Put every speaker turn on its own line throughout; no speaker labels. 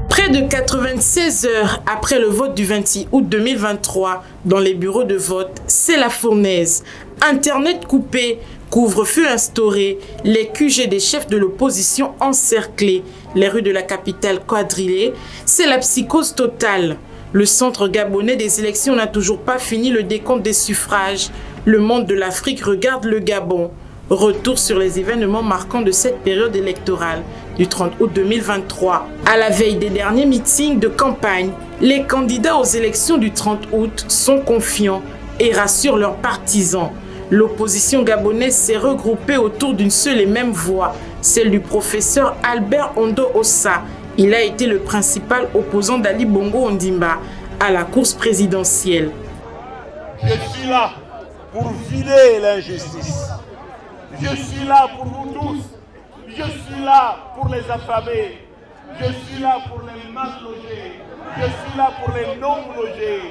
Près de 96 heures après le vote du 26 août 2023 dans les bureaux de vote, c'est la fournaise. Internet coupé, couvre-feu instauré, les QG des chefs de l'opposition encerclés, les rues de la capitale quadrillées, c'est la psychose totale. Le centre gabonais des élections n'a toujours pas fini le décompte des suffrages. Le monde de l'Afrique regarde le Gabon. Retour sur les événements marquants de cette période électorale du 30 août 2023. À la veille des derniers meetings de campagne, les candidats aux élections du 30 août sont confiants et rassurent leurs partisans. L'opposition gabonaise s'est regroupée autour d'une seule et même voix, celle du professeur Albert Ondo Ossa. Il a été le principal opposant d'Ali Bongo Ondimba à la course présidentielle.
Je suis là pour vider l'injustice. Je suis là pour vous tous. Je suis là pour les affamés. Je suis là pour les mal logés. Je suis là pour les non logés.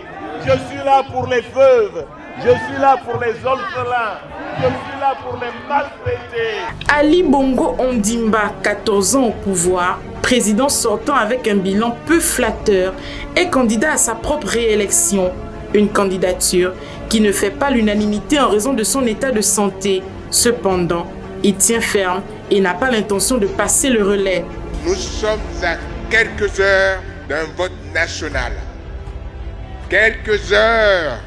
Je suis là pour les veuves. Je suis là pour les orphelins. Je suis là pour les maltraités.
Ali Bongo Ondimba, 14 ans au pouvoir, président sortant avec un bilan peu flatteur, est candidat à sa propre réélection. Une candidature qui ne fait pas l'unanimité en raison de son état de santé. Cependant, il tient ferme et n'a pas l'intention de passer le relais.
Nous sommes à quelques heures d'un vote national. Quelques heures,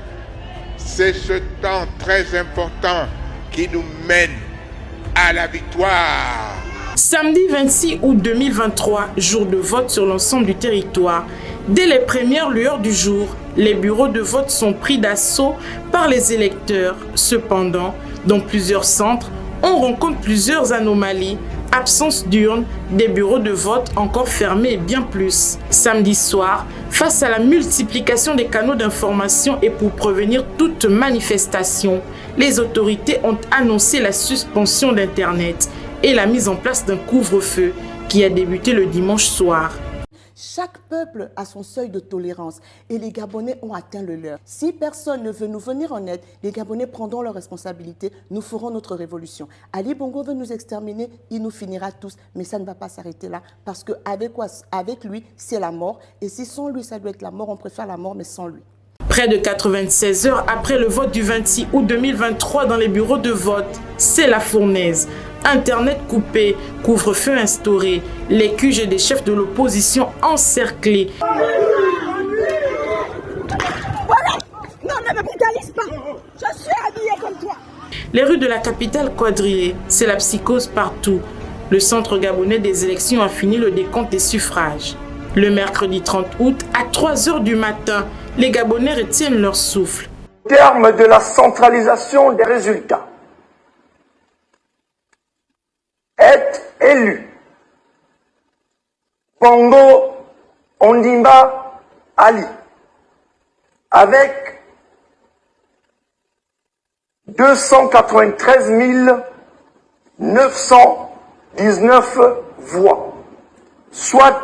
c'est ce temps très important qui nous mène à la victoire.
Samedi 26 août 2023, jour de vote sur l'ensemble du territoire. Dès les premières lueurs du jour, les bureaux de vote sont pris d'assaut par les électeurs. Cependant, dans plusieurs centres, on rencontre plusieurs anomalies. Absence d'urnes, des bureaux de vote encore fermés et bien plus. Samedi soir, face à la multiplication des canaux d'information et pour prévenir toute manifestation, les autorités ont annoncé la suspension d'Internet et la mise en place d'un couvre-feu qui a débuté le dimanche soir.
Chaque peuple a son seuil de tolérance et les Gabonais ont atteint le leur. Si personne ne veut nous venir en aide, les Gabonais prendront leurs responsabilités, nous ferons notre révolution. Ali Bongo veut nous exterminer, il nous finira tous, mais ça ne va pas s'arrêter là parce qu'avec lui, c'est la mort et si sans lui, ça doit être la mort, on préfère la mort mais sans lui.
Près de 96 heures après le vote du 26 août 2023 dans les bureaux de vote, c'est la fournaise. Internet coupé, couvre-feu instauré, les QG des chefs de l'opposition encerclés.
Non, ne me brutalise pas. Je suis habillée comme toi.
Les rues de la capitale quadrillées, c'est la psychose partout. Le centre gabonais des élections a fini le décompte des suffrages. Le mercredi 30 août, à 3 heures du matin, les Gabonais retiennent leur souffle.
Au terme de la centralisation des résultats, est élu Bongo Ondimba Ali avec 293 919 voix, soit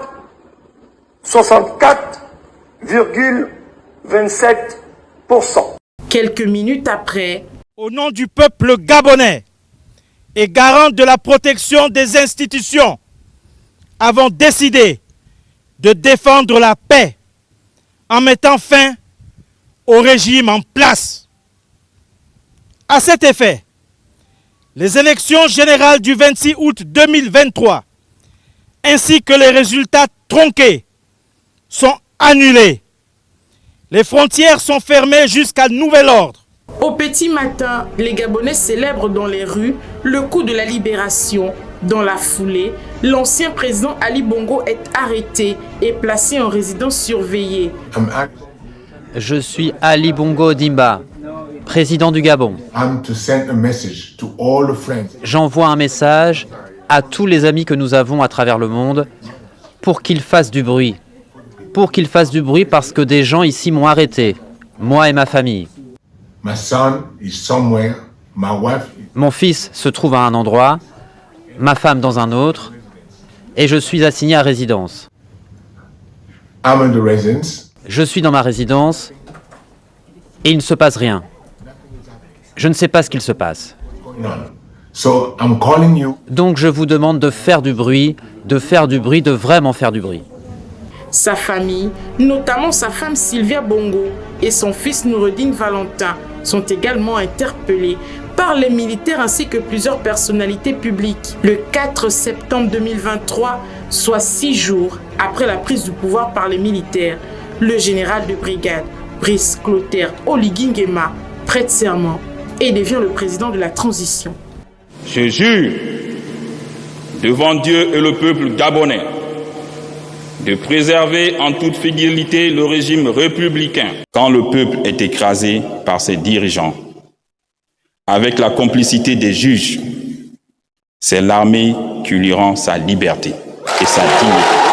64,27%.
Quelques minutes après,
Au nom du peuple gabonais et garant de la protection des institutions, avons décidé de défendre la paix en mettant fin au régime en place. À cet effet, les élections générales du 26 août 2023 ainsi que les résultats tronqués sont annulés. Les frontières sont fermées jusqu'à nouvel ordre.
au petit matin, les Gabonais célèbrent dans les rues le coup de la libération. Dans la foulée, l'ancien président Ali Bongo est arrêté et placé en résidence surveillée.
Je suis Ali Bongo Ondimba, président du Gabon. J'envoie un message à tous les amis que nous avons à travers le monde pour qu'ils fassent du bruit. Pour qu'ils fassent du bruit parce que des gens ici m'ont arrêté, moi et ma famille. Mon fils se trouve à un endroit, ma femme dans un autre, et je suis assigné à résidence. Je suis dans ma résidence et il ne se passe rien. Je ne sais pas ce qu'il se passe.
So I'm calling you.
Donc je vous demande de faire du bruit, de vraiment faire du bruit.
Sa famille, notamment sa femme Sylvia Bongo et son fils Noureddine Valentin, sont également interpellés par les militaires ainsi que plusieurs personnalités publiques. Le 4 septembre 2023, soit 6 jours après la prise du pouvoir par les militaires, le général de brigade Brice Clotaire Oligui Nguema prête serment et devient le président de la transition.
Je jure devant Dieu et le peuple gabonais de préserver en toute fidélité le régime républicain quand le peuple est écrasé par ses dirigeants. Avec la complicité des juges, c'est l'armée qui lui rend sa liberté et sa dignité.